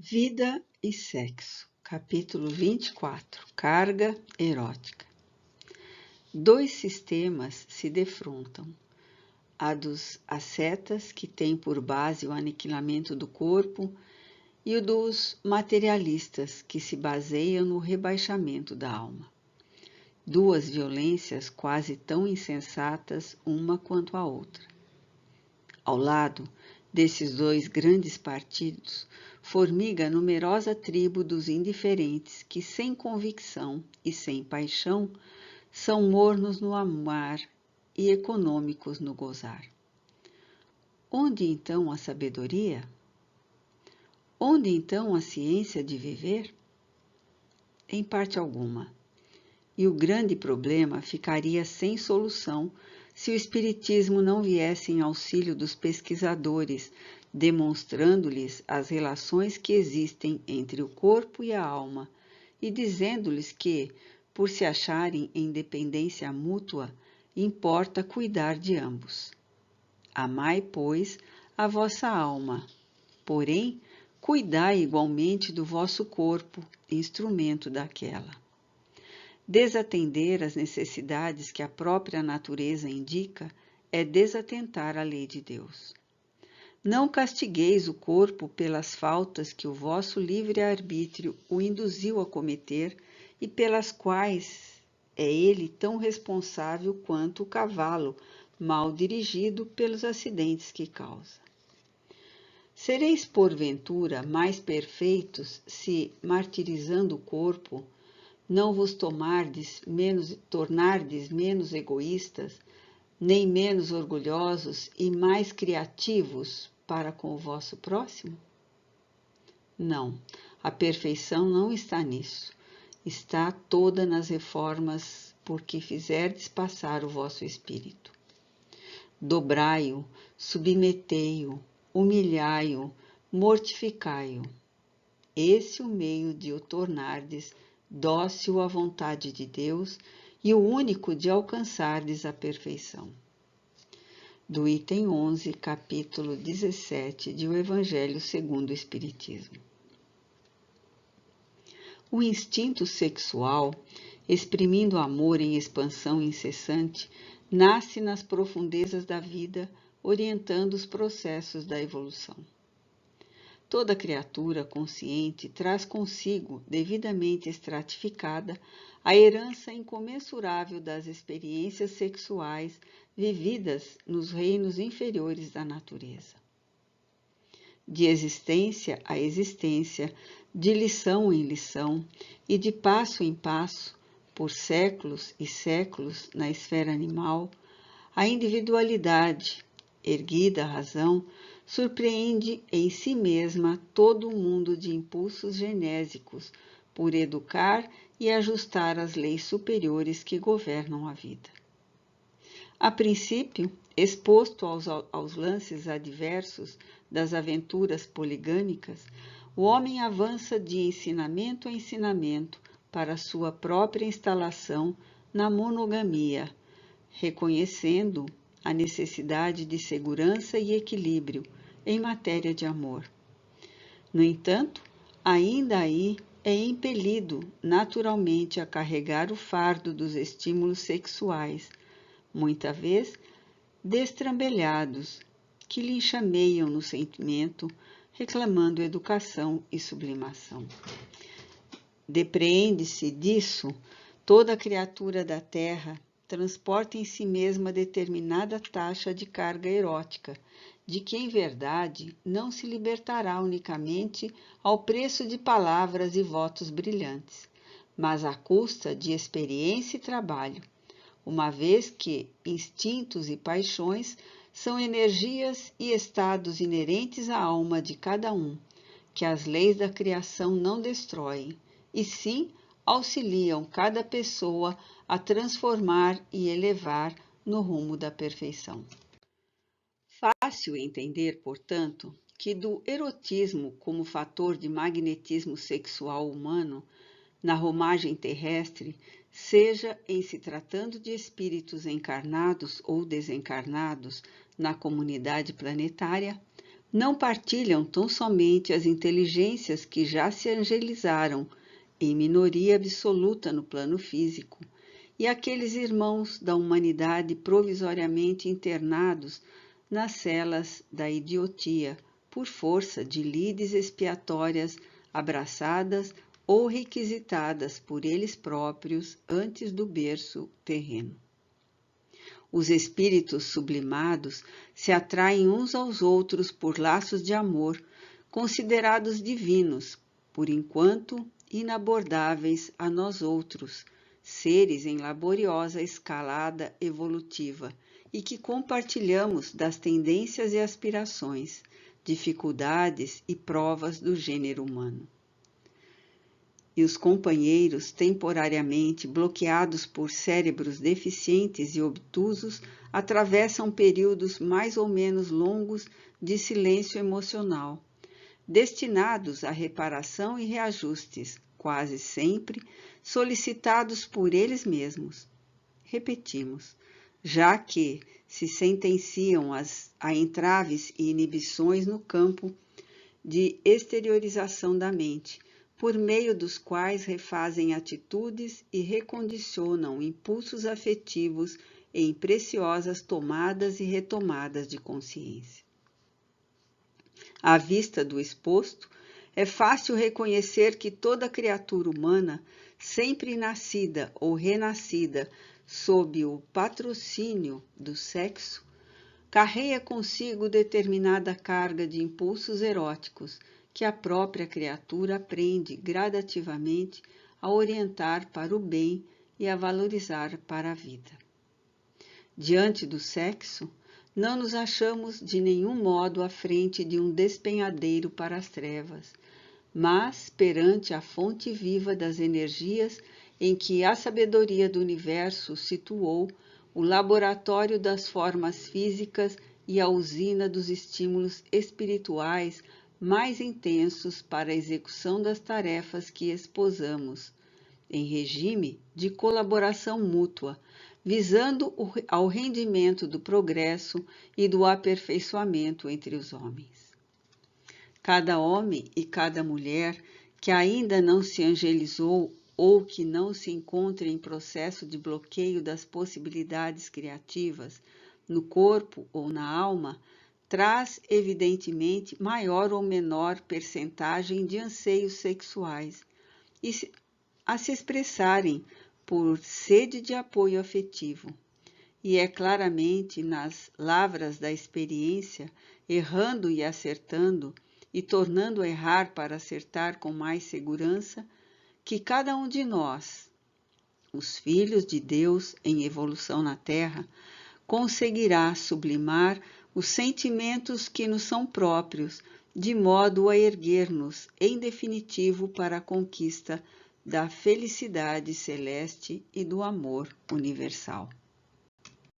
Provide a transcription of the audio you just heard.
Vida e Sexo, capítulo 24, Carga Erótica. Dois sistemas se defrontam, a dos ascetas, que tem por base o aniquilamento do corpo, e o dos materialistas, que se baseiam no rebaixamento da alma. Duas violências quase tão insensatas uma quanto a outra. Ao lado desses dois grandes partidos, formiga a numerosa tribo dos indiferentes que, sem convicção e sem paixão, são mornos no amar e econômicos no gozar. Onde então a sabedoria? Onde então a ciência de viver? Em parte alguma. E o grande problema ficaria sem solução se o Espiritismo não viesse em auxílio dos pesquisadores, demonstrando-lhes as relações que existem entre o corpo e a alma e dizendo-lhes que, por se acharem em dependência mútua, importa cuidar de ambos. Amai, pois, a vossa alma, porém, cuidai igualmente do vosso corpo, instrumento daquela. Desatender às necessidades que a própria natureza indica é desatentar à lei de Deus. Não castigueis o corpo pelas faltas que o vosso livre-arbítrio o induziu a cometer e pelas quais é ele tão responsável quanto o cavalo mal dirigido pelos acidentes que causa. Sereis, porventura, mais perfeitos se, martirizando o corpo, não vos tornardes menos egoístas, nem menos orgulhosos e mais criativos para com o vosso próximo? Não, a perfeição não está nisso. Está toda nas reformas por que fizerdes passar o vosso espírito. Dobrai-o, submetei-o, humilhai-o, mortificai-o. Esse é o meio de o tornardes dócil à vontade de Deus e o único de alcançardes a perfeição. Do item 11, capítulo 17 de O Evangelho segundo o Espiritismo. O instinto sexual, exprimindo amor em expansão incessante, nasce nas profundezas da vida, orientando os processos da evolução. Toda criatura consciente traz consigo, devidamente estratificada, a herança incomensurável das experiências sexuais vividas nos reinos inferiores da natureza. De existência a existência, de lição em lição e de passo em passo, por séculos e séculos na esfera animal, a individualidade, erguida à razão, surpreende em si mesma todo um mundo de impulsos genésicos por educar e ajustar as leis superiores que governam a vida. A princípio, exposto aos lances adversos das aventuras poligâmicas, o homem avança de ensinamento a ensinamento para sua própria instalação na monogamia, reconhecendo a necessidade de segurança e equilíbrio em matéria de amor. No entanto, ainda aí é impelido naturalmente a carregar o fardo dos estímulos sexuais, muita vez destrambelhados, que lhe enxameiam no sentimento, reclamando educação e sublimação. Depreende-se disso toda criatura da terra transporta em si mesma determinada taxa de carga erótica, de que, em verdade, não se libertará unicamente ao preço de palavras e votos brilhantes, mas à custa de experiência e trabalho, uma vez que instintos e paixões são energias e estados inerentes à alma de cada um, que as leis da criação não destroem, e sim auxiliam cada pessoa a transformar e elevar no rumo da perfeição. Fácil entender, portanto, que do erotismo como fator de magnetismo sexual humano na romagem terrestre, seja em se tratando de espíritos encarnados ou desencarnados na comunidade planetária, não partilham tão somente as inteligências que já se angelizaram, em minoria absoluta no plano físico, e aqueles irmãos da humanidade provisoriamente internados nas celas da idiotia, por força de lides expiatórias abraçadas ou requisitadas por eles próprios antes do berço terreno. Os espíritos sublimados se atraem uns aos outros por laços de amor, considerados divinos, por enquanto inabordáveis a nós outros, seres em laboriosa escalada evolutiva, e que compartilhamos das tendências e aspirações, dificuldades e provas do gênero humano. E os companheiros, temporariamente bloqueados por cérebros deficientes e obtusos, atravessam períodos mais ou menos longos de silêncio emocional, destinados à reparação e reajustes, quase sempre solicitados por eles mesmos. Repetimos, já que se sentenciam a entraves e inibições no campo de exteriorização da mente, por meio dos quais refazem atitudes e recondicionam impulsos afetivos em preciosas tomadas e retomadas de consciência. À vista do exposto, é fácil reconhecer que toda criatura humana, sempre nascida ou renascida sob o patrocínio do sexo, carrega consigo determinada carga de impulsos eróticos que a própria criatura aprende gradativamente a orientar para o bem e a valorizar para a vida. Diante do sexo, não nos achamos de nenhum modo à frente de um despenhadeiro para as trevas, mas perante a fonte viva das energias em que a sabedoria do universo situou o laboratório das formas físicas e a usina dos estímulos espirituais mais intensos para a execução das tarefas que esposamos, em regime de colaboração mútua, visando ao rendimento do progresso e do aperfeiçoamento entre os homens. Cada homem e cada mulher que ainda não se angelizou ou que não se encontra em processo de bloqueio das possibilidades criativas, no corpo ou na alma, traz evidentemente maior ou menor percentagem de anseios sexuais a se expressarem por sede de apoio afetivo. E é claramente nas lavras da experiência, errando e acertando, e tornando a errar para acertar com mais segurança, que cada um de nós, os filhos de Deus em evolução na Terra, conseguirá sublimar os sentimentos que nos são próprios, de modo a erguer-nos, em definitivo, para a conquista da felicidade celeste e do amor universal.